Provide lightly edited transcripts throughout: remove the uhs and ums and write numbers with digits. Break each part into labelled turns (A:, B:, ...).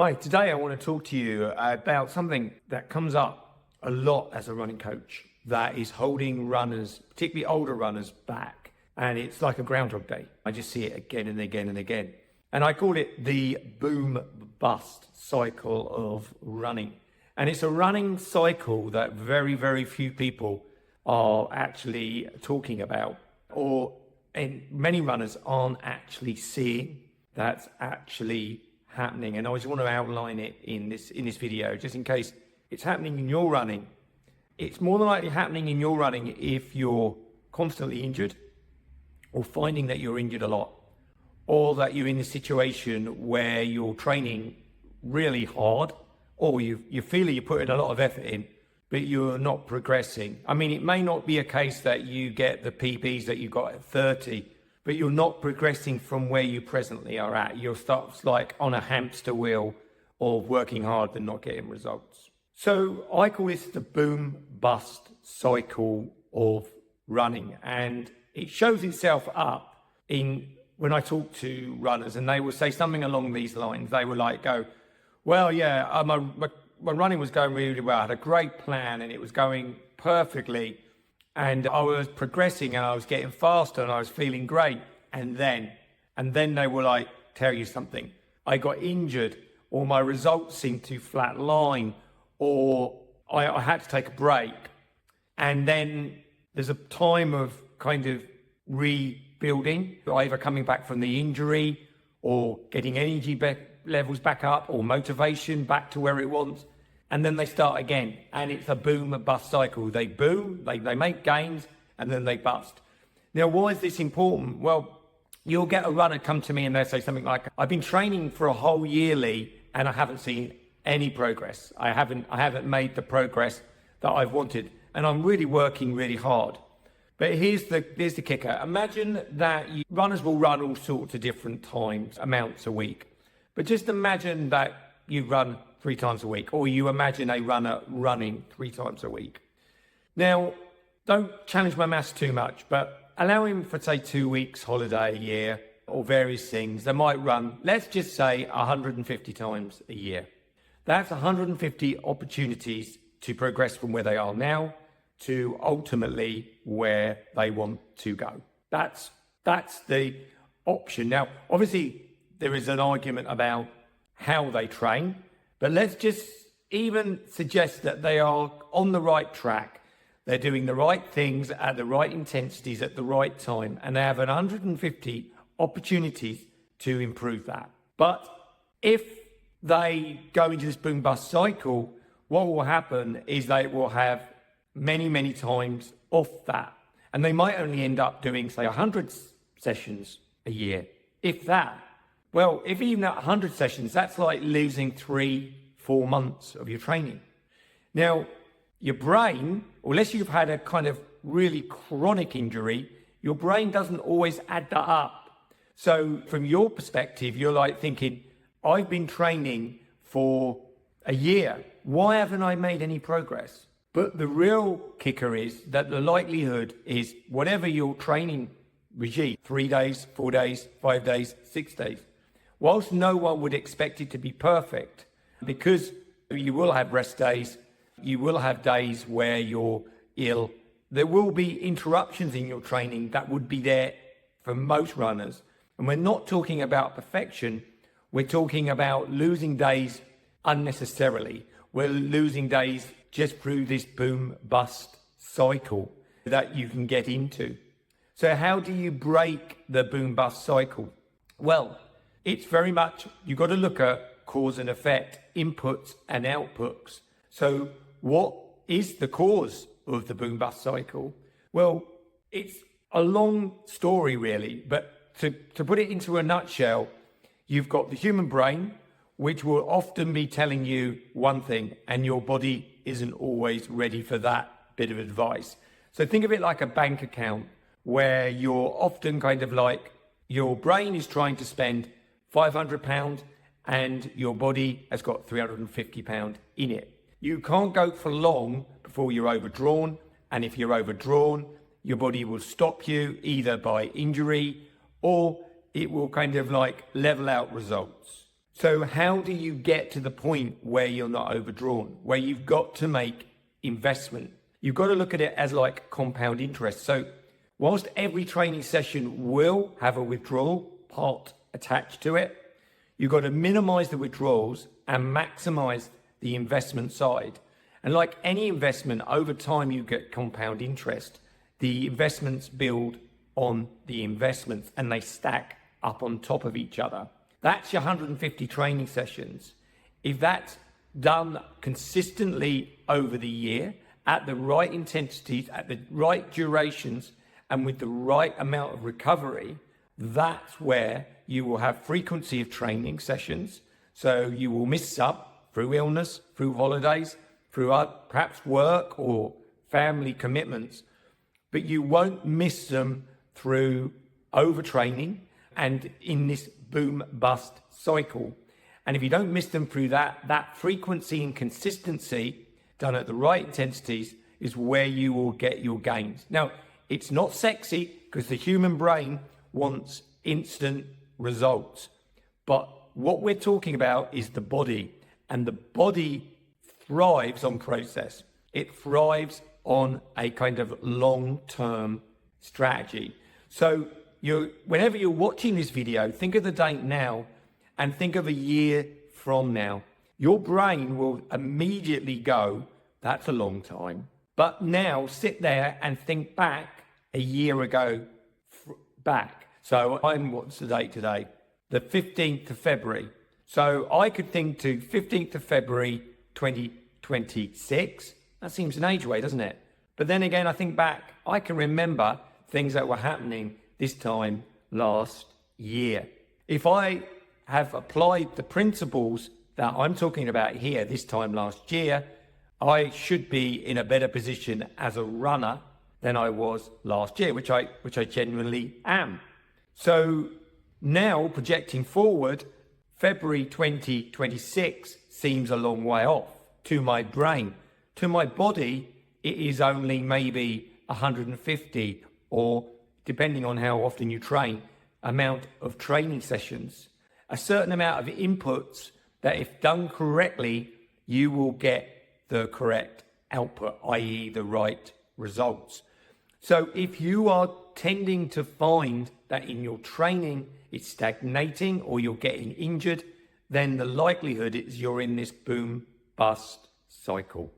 A: Hi, today I want to talk to you about something that comes up a lot as a running coach that is holding runners, particularly older runners, back. And it's like a Groundhog Day. I just see it again and again and again. And I call it the boom-bust cycle of running. And it's a running cycle that very, very few people are actually talking about, and many runners aren't actually seeing that's actually happening. And I just want to outline it in this video, just in case it's happening in your running. It's more than likely happening in your running if you're constantly injured, or finding that you're injured a lot, or that you're in a situation where you're training really hard, or you feel you're putting a lot of effort in, but you're not progressing. I mean, it may not be a case that you get the PBs that you got at 30, but you're not progressing from where you presently are at. You're stuck like on a hamster wheel of working hard but not getting results. So I call this the boom-bust cycle of running. And it shows itself up when I talk to runners, and they will say something along these lines. They will go, well, yeah, my running was going really well. I had a great plan and it was going perfectly. And I was progressing and I was getting faster and I was feeling great. And then they will tell you something. I got injured, or my results seemed to flatline, or I had to take a break. And then there's a time of kind of rebuilding, either coming back from the injury or getting energy levels back up, or motivation back to where it was. And then they start again, and it's a boom and bust cycle. They boom, they make gains, and then they bust. Now, why is this important? Well, you'll get a runner come to me and they'll say something like, I've been training for a whole year, Lee, and I haven't seen any progress. I haven't made the progress that I've wanted, and I'm really working really hard. But here's the kicker. Imagine that runners will run all sorts of different amounts a week. But just imagine that you run 3 times a week, or you imagine a runner running 3 times a week. Now, don't challenge my maths too much, but allow him for, say, 2 weeks holiday a year, or various things. They might run, let's just say, 150 times a year. That's 150 opportunities to progress from where they are now to ultimately where they want to go. That's the option. Now, obviously, there is an argument about how they train, but let's just even suggest that they are on the right track. They're doing the right things at the right intensities at the right time, and they have 150 opportunities to improve that. But if they go into this boom-bust cycle, what will happen is they will have many, many times off that. And they might only end up doing, say, 100 sessions a year, if that. Well, if even at 100 sessions, that's like losing 3-4 months of your training. Now, your brain, unless you've had a kind of really chronic injury, your brain doesn't always add that up. So from your perspective, you're thinking, I've been training for a year. Why haven't I made any progress? But the real kicker is that the likelihood is whatever your training regime, 3 days, 4 days, 5 days, 6 days, whilst no one would expect it to be perfect, because you will have rest days, you will have days where you're ill, there will be interruptions in your training that would be there for most runners. And we're not talking about perfection, we're talking about losing days unnecessarily. We're losing days just through this boom-bust cycle that you can get into. So how do you break the boom-bust cycle? Well, it's very much, you've got to look at cause and effect, inputs and outputs. So what is the cause of the boom-bust cycle? Well, it's a long story really, but to put it into a nutshell, you've got the human brain, which will often be telling you one thing, and your body isn't always ready for that bit of advice. So think of it like a bank account, where you're often your brain is trying to spend £500 and your body has got £350 in it. You can't go for long before you're overdrawn, and if you're overdrawn, your body will stop you either by injury or it will level out results. So how do you get to the point where you're not overdrawn, where you've got to make investment? You've got to look at it as like compound interest. So whilst every training session will have a withdrawal part attached to it, you've got to minimize the withdrawals and maximize the investment side. And like any investment, over time you get compound interest. The investments build on the investments and they stack up on top of each other. That's your 150 training sessions. If that's done consistently over the year, at the right intensities, at the right durations, and with the right amount of recovery, that's where you will have frequency of training sessions. So you will miss some through illness, through holidays, through perhaps work or family commitments, but you won't miss them through overtraining and in this boom bust cycle. And if you don't miss them through that frequency and consistency done at the right intensities is where you will get your gains. Now, it's not sexy because the human brain wants instant results. But what we're talking about is the body, and the body thrives on process. It thrives on a kind of long-term strategy. So whenever you're watching this video, think of the date now and think of a year from now. Your brain will immediately go, that's a long time. But now sit there and think back a year ago back. So what's the date today? The 15th of February. So I could think to 15th of February, 2026. That seems an age away, doesn't it? But then again, I think back, I can remember things that were happening this time last year. If I have applied the principles that I'm talking about here this time last year, I should be in a better position as a runner than I was last year, which I genuinely am. So now projecting forward, February 2026 seems a long way off to my brain. To my body, it is only maybe 150 or, depending on how often you train, amount of training sessions. A certain amount of inputs that if done correctly, you will get the correct output, i.e. the right results. So if you are tending to find that in your training it's stagnating or you're getting injured, then the likelihood is you're in this boom bust cycle.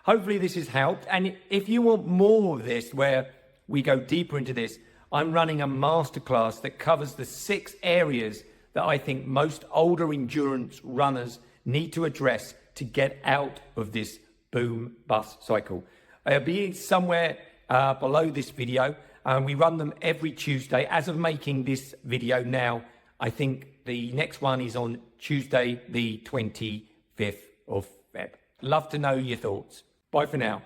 A: Hopefully this has helped. And if you want more of this, where we go deeper into this, I'm running a masterclass that covers the 6 areas that I think most older endurance runners need to address to get out of this boom bust cycle. I'll be somewhere below this video. We run them every Tuesday. As of making this video now, I think the next one is on Tuesday, the 25th of Feb. Love to know your thoughts. Bye for now.